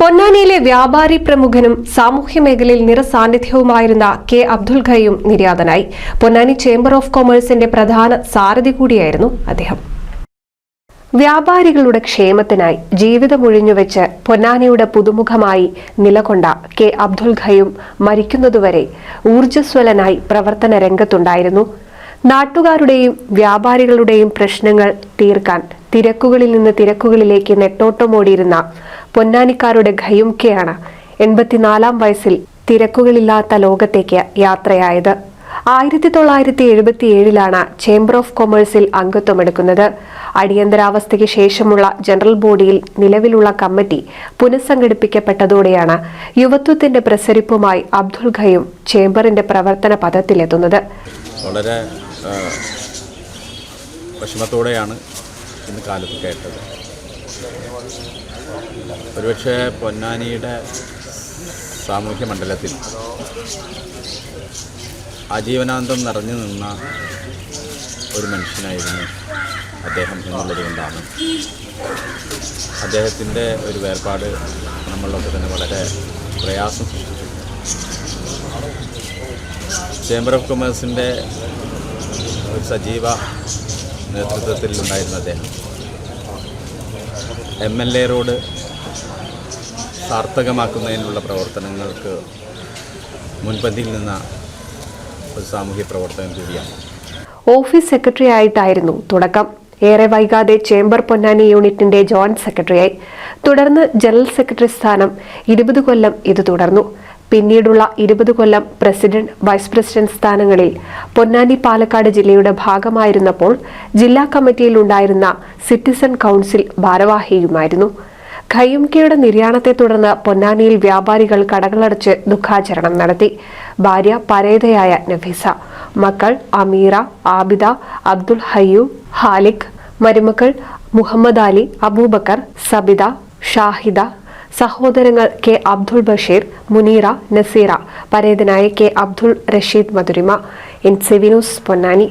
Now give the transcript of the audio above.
പൊന്നാനിയിലെ വ്യാപാരി പ്രമുഖനും സാമൂഹ്യ മേഖലയിൽ നിറസാന്നിധ്യവുമായിരുന്ന കെ അബ്ദുൽ ഖയ്യൂം നിര്യാതനായി. പൊന്നാനി ചേംബർ ഓഫ് കൊമേഴ്സിന്റെ പ്രധാന സാരഥി കൂടിയായിരുന്നു അദ്ദേഹം. വ്യാപാരികളുടെ ക്ഷേമത്തിനായി ജീവിതമൊഴിഞ്ഞുവെച്ച് പൊന്നാനിയുടെ പുതുമുഖമായി നിലകൊണ്ട കെ അബ്ദുൽ ഖയ്യൂം മരിക്കുന്നതുവരെ ഊർജ്ജസ്വലനായി പ്രവർത്തന രംഗത്തുണ്ടായിരുന്നു. നാട്ടുകാരുടെയും വ്യാപാരികളുടെയും പ്രശ്നങ്ങൾ തീർക്കാൻ തിരക്കുകളിൽ നിന്ന് തിരക്കുകളിലേക്ക് നെട്ടോട്ടമോടിയിരുന്ന പൊന്നാനിക്കാരുടെ ഖയ്യൂംക്കെയാണ് 84-ാം വയസ്സിൽ തിരക്കുകളില്ലാത്ത ലോകത്തേക്ക് യാത്രയായത്. 1977-ലാണ് ചേംബർ ഓഫ് കൊമേഴ്സിൽ അംഗത്വമെടുക്കുന്നത്. അടിയന്തരാവസ്ഥയ്ക്ക് ശേഷമുള്ള ജനറൽ ബോഡിയിൽ നിലവിലുള്ള കമ്മിറ്റി പുനഃസംഘടിപ്പിക്കപ്പെട്ടതോടെയാണ് യുവത്വത്തിന്റെ പ്രസരിപ്പുമായി അബ്ദുൽ ഖയ്യൂം ചേംബറിന്റെ പ്രവർത്തന പദത്തിലെത്തുന്നത്. വളരെ വിഷമത്തോടെയാണ് ഇന്ന് കാലത്ത് കേട്ടത്. ഒരുപക്ഷെ പൊന്നാനിയുടെ സാമൂഹ്യ മണ്ഡലത്തിൽ ആജീവനാന്തം നിറഞ്ഞു നിന്ന ഒരു മനുഷ്യനായിരുന്നു അദ്ദേഹം എന്നുള്ളതുകൊണ്ടാണ് അദ്ദേഹത്തിൻ്റെ ഒരു വേർപാട് നമ്മളൊക്കെ തന്നെ വളരെ പ്രയാസം സൃഷ്ടിച്ചു. ചേംബർ ഓഫ് കൊമേഴ്സിൻ്റെ ഒരു സജീവ നേതൃത്വത്തിൽ ഉണ്ടായിരുന്ന അദ്ദേഹം MLA റോഡ് സാർത്ഥകമാക്കുന്നതിനുള്ള പ്രവർത്തനങ്ങൾക്ക് മുൻപന്തിയിൽ നിന്ന ഒരു സാമൂഹ്യ പ്രവർത്തകൻ കൂടിയാണ്. ഓഫീസ് സെക്രട്ടറി ആയിട്ടായിരുന്നു തുടക്കം. ഏറെ വൈകാതെ ചേംബർ പൊന്നാനി യൂണിറ്റിന്റെ ജോയിന്റ് സെക്രട്ടറിയായി. തുടർന്ന് ജനറൽ സെക്രട്ടറി സ്ഥാനം 20 കൊല്ലം ഇത് തുടർന്നു. പിന്നീടുള്ള 20 കൊല്ലം പ്രസിഡന്റ്, വൈസ് പ്രസിഡന്റ് സ്ഥാനങ്ങളിൽ പൊന്നാനി പാലക്കാട് ജില്ലയുടെ ഭാഗമായിരുന്നപ്പോൾ ജില്ലാ കമ്മിറ്റിയിൽ ഉണ്ടായിരുന്ന സിറ്റിസൺ കൗൺസിൽ ഭാരവാഹിയുമായിരുന്നു. ഖയ്യൂംക്കെയുടെ നിര്യാണത്തെ തുടർന്ന് പൊന്നാനിയിൽ വ്യാപാരികൾ കടകളടച്ച് ദുഃഖാചരണം നടത്തി. ഭാര്യ പരേതയായ നഫീസ, മക്കൾ അമീറ, ആബിദ, അബ്ദുൽ ഹയ്യൂം, ഹാലിഖ്, മരുമക്കൾ മുഹമ്മദ് അലി, അബൂബക്കർ, സബിത, ഷാഹിദ, സഹോദരങ്ങൾ കെ അബ്ദുൾ ബഷീർ, മുനീറ, നസീറ, പരേതനായ കെ അബ്ദുൾ റഷീദ് മധുരിമ. NCV news Ponnani.